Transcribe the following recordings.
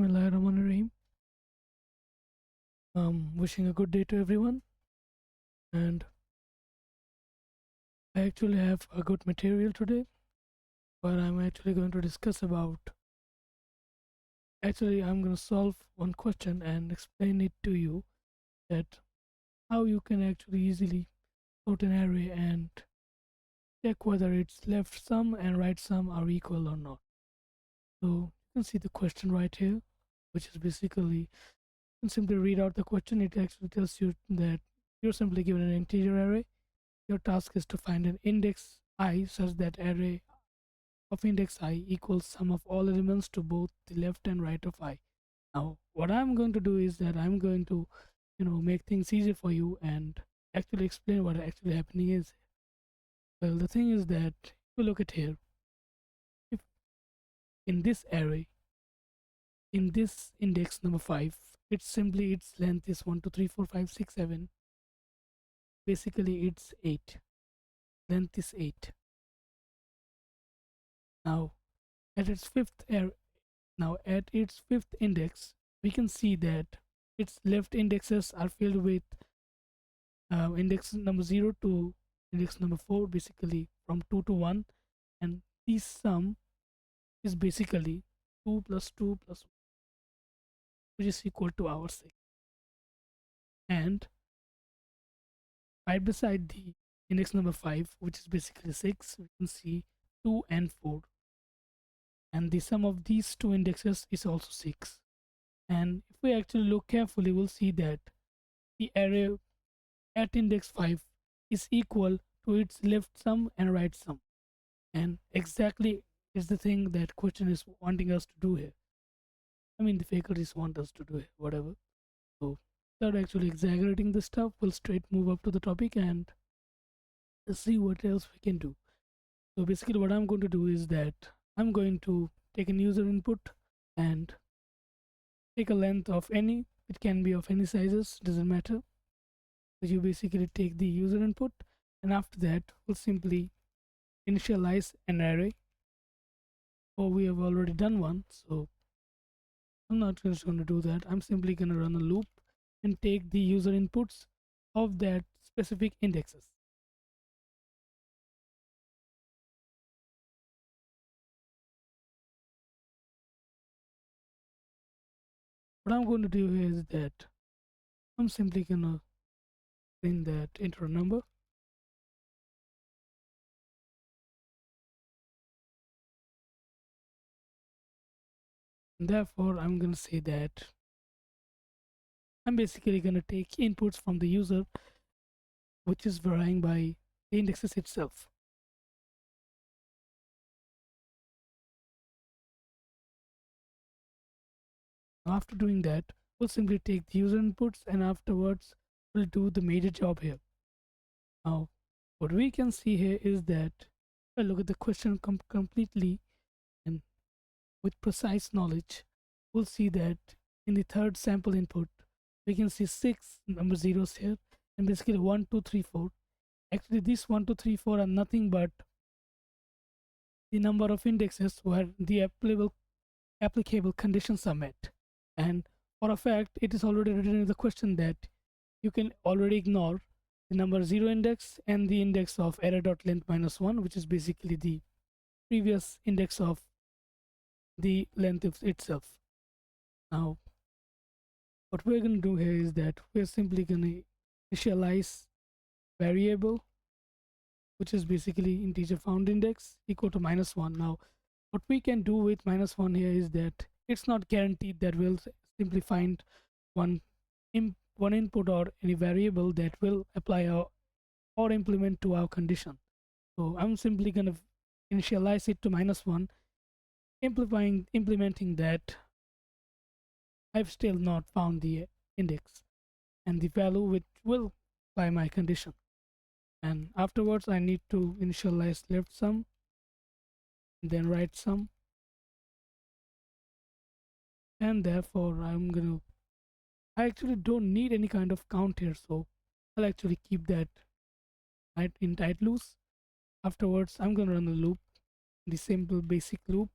Bismillahirrahmanirrahim. Wishing a good day to everyone. And I actually have a good material today, where I'm actually going to discuss about. Actually, I'm going to solve one question and explain it to you that how you can actually easily sort an array and check whether its left sum and right sum are equal or not. So you can see the question right here, which is basically you can simply read out the question. It actually tells you that you're simply given an integer array. Your task is to find an index I such that array of index I equals sum of all elements to both the left and right of I. Now, what I'm going to do is that I'm going to, make things easy for you and actually explain what actually happening is. Well, the thing is that if you look at here, if in this array, in this index number 5, it's simply its length is 1, 2, 3, 4, 5, 6, 7. Basically, it's 8. Length is 8. Now, at its fifth Now, at its fifth index, we can see that its left indexes are filled with index number 0 to index number 4, basically from 2 to 1. And this sum is basically 2 plus 2 plus 1, which is equal to our 6. And right beside the index number 5, which is basically 6, we can see 2 and 4. And the sum of these two indexes is also 6. And if we actually look carefully, we'll see that the array at index 5 is equal to its left sum and right sum. And exactly is the thing that question is wanting us to do here. I mean, the faculties want us to do it, whatever. So, without actually exaggerating the stuff, we'll straight move up to the topic and see what else we can do. So, basically, what I'm going to do is that I'm going to take an user input and take a length of any, it can be of any sizes, doesn't matter. So, you basically take the user input, and after that, we'll simply initialize an array. Or we have already done one, so I'm not just going to do that. I'm simply going to run a loop and take the user inputs of that specific indexes. What I'm going to do here is that I'm simply going to print that enter a number. And therefore, I'm going to say that I'm basically going to take inputs from the user, which is varying by the indexes itself. After doing that, we'll simply take the user inputs and afterwards we'll do the major job here. Now, what we can see here is that if I look at the question completely and with precise knowledge, we'll see that in the third sample input, we can see 6 number zeros here and basically 1, 2, 3, 4. Actually, these 1, 2, 3, 4 are nothing but the number of indexes where the applicable conditions are met. And for a fact, it is already written in the question that you can already ignore the number 0 index and the index of array.length minus 1, which is basically the previous index of the length itself. Now, what we're going to do here is that we're simply going to initialize variable, which is basically integer found index equal to -1. Now, what we can do with -1 here is that it's not guaranteed that we'll simply find one one input or any variable that will apply or implement to our condition. So I'm simply going to initialize it to -1, implementing that I've still not found the index and the value which will apply my condition. And afterwards, I need to initialize left sum, then right sum, and therefore I actually don't need any kind of count here, so I'll actually keep that in tight loose. Afterwards, I'm gonna run a loop, the simple basic loop,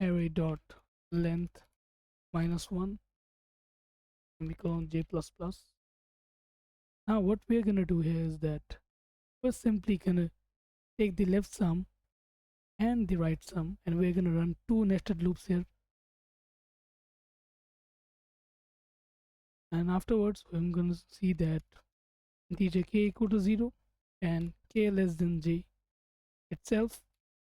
array dot length -1 semicolon j plus plus. Now what we're gonna do here is that we're simply gonna take the left sum and the right sum, and we're gonna run two nested loops here. And afterwards, I'm gonna see that integer k equal to 0 and k less than j itself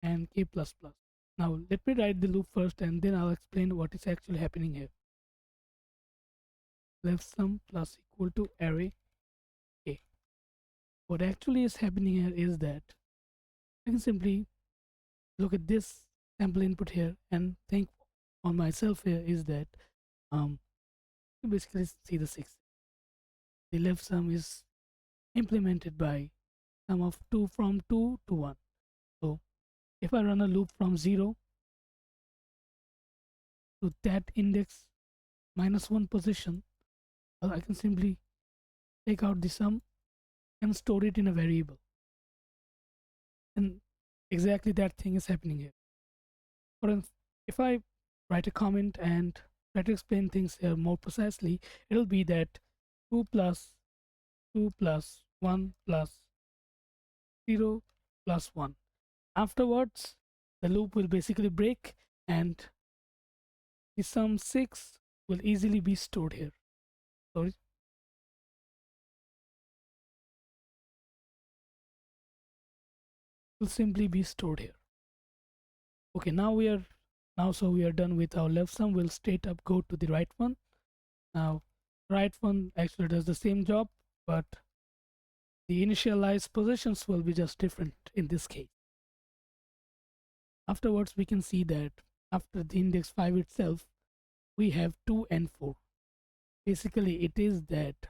and k plus plus. Now let me write the loop first and then I'll explain what is actually happening here. Left sum plus equal to array k. What actually is happening here is that I can simply look at this sample input here and think on myself here is that you basically see the 6. The left sum is implemented by sum of 2 from 2 to 1. So if I run a loop from 0 to that index -1 position, well, I can simply take out the sum and store it in a variable. And exactly that thing is happening here. For if I write a comment and try to explain things here more precisely, it'll be that 2 plus 2 plus 1 plus 0 plus 1. Afterwards, the loop will basically break and the sum 6 will easily be stored here. Sorry. Will simply be stored here. Okay, now we are done with our left sum. We'll straight up go to the right one. Now, right one actually does the same job, but the initialized positions will be just different in this case. Afterwards, we can see that after the index 5 itself, we have 2 and 4. Basically, it is that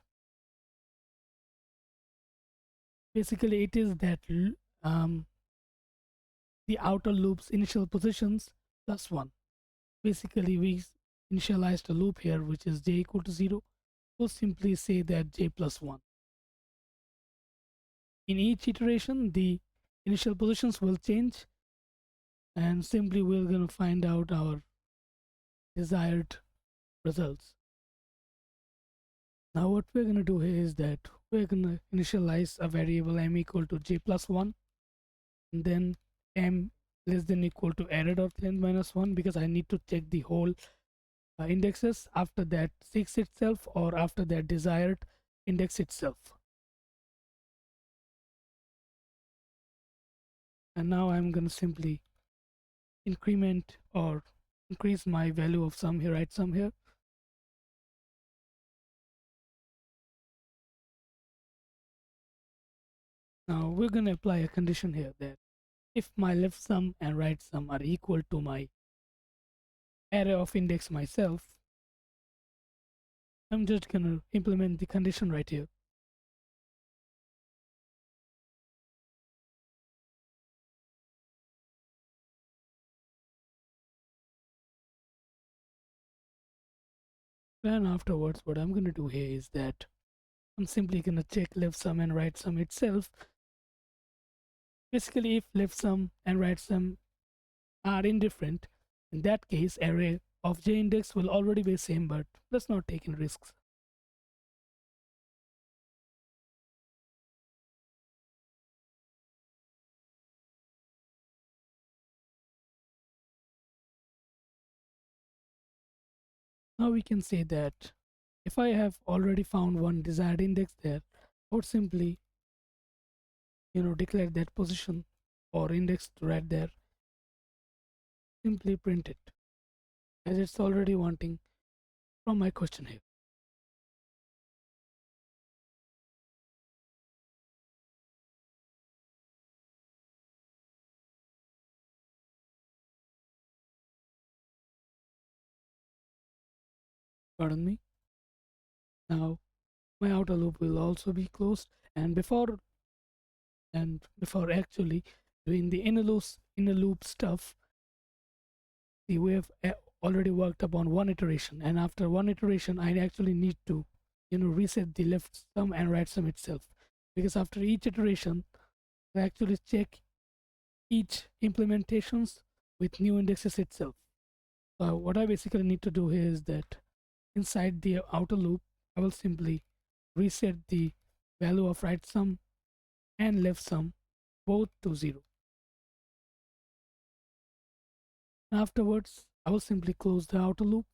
the outer loop's initial positions plus 1. Basically, we initialized a loop here which is j equal to 0. We'll simply say that j plus 1. In each iteration, the initial positions will change, and simply we're going to find out our desired results. Now what we're going to do here is that we're going to initialize a variable m equal to j plus 1, and then m less than equal to array dot length -1, because I need to check the whole indexes after that 6 itself or after that desired index itself. And now I'm going to simply increment or increase my value of sum here, right sum here. Now we're going to apply a condition here that if my left sum and right sum are equal to my array of index myself, I'm just going to implement the condition right here. Then afterwards, what I'm going to do here is that I'm simply going to check left sum and right sum itself. Basically, if left sum and right sum are indifferent, in that case, array of j index will already be same, but let's not take any risks. Now we can say that if I have already found one desired index there, I would simply declare that position or index right there, simply print it as it's already wanting from my question here. Pardon me. Now my outer loop will also be closed, and before actually doing the inner loop stuff, see, we have already worked upon one iteration, and after one iteration I actually need to reset the left sum and right sum itself, because after each iteration I actually check each implementations with new indexes itself. So what I basically need to do here is that inside the outer loop, I will simply reset the value of right sum and left sum both to 0. Afterwards, I will simply close the outer loop,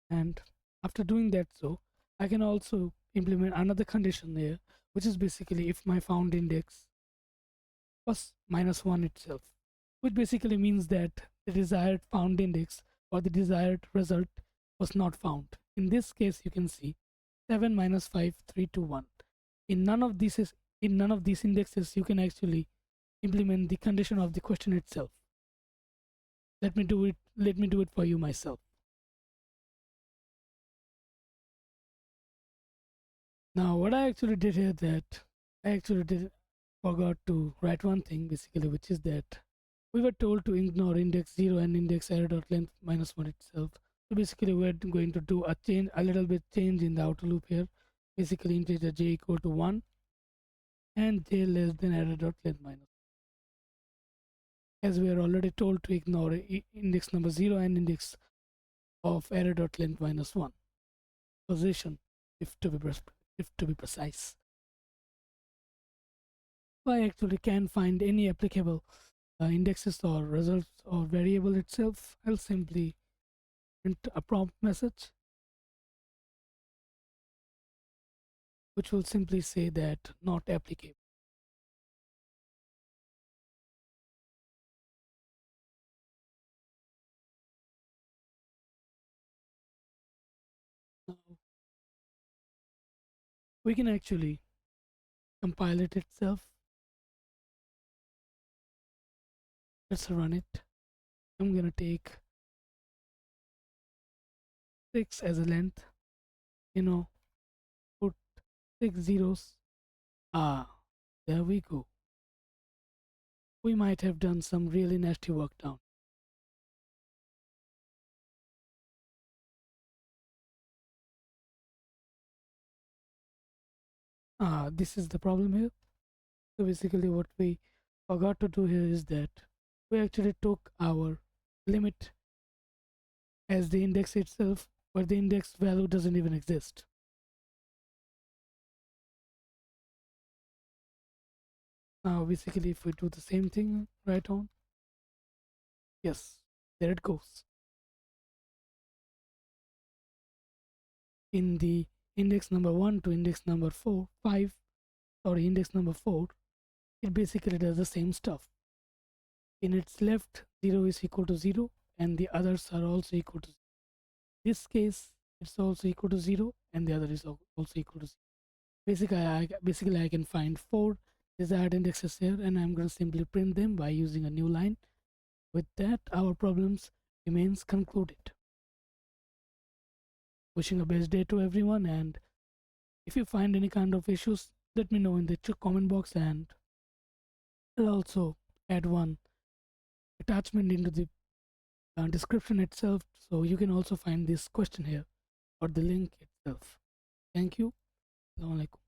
and after doing that, so I can also implement another condition here, which is basically if my found index was -1 itself, which basically means that the desired found index or the desired result was not found. In this case, you can see 7 minus 5 3 2 1. In none of these indexes you can actually implement the condition of the question itself. Let me do it for you myself. Now what I actually did here, that I actually did forgot to write one thing basically, which is that we were told to ignore index 0 and index array.length -1 itself. So basically we're going to do a little bit change in the outer loop here. Basically integer j equal to 1 and j less than array.length minus, as we are already told to ignore index number 0 and index of array.length -1 position, if to be precise. If I actually can find any applicable indexes or results or variable itself, I'll simply print a prompt message which will simply say that not applicable. Now we can actually compile it itself. Let's run it. I'm gonna take 6 as a length, put 6 zeros. There we go. We might have done some really nasty work down. This is the problem here. So basically what we forgot to do here is that we actually took our limit as the index itself, but the index value doesn't even exist. Now basically if we do the same thing right on, yes, there it goes. In the index number 1 to index number 5, or index number 4, it basically does the same stuff. In its left, 0 is equal to 0 and the others are also equal to 0. In this case, it's also equal to 0 and the other is also equal to 0. Basically I can find 4 desired indexes here, and I'm going to simply print them by using a new line. With that, our problems remains concluded. Wishing a best day to everyone, and if you find any kind of issues, let me know in the comment box, and I'll also add one attachment into the description itself, so you can also find this question here or the link itself. Thank you. Assalamu alaikum.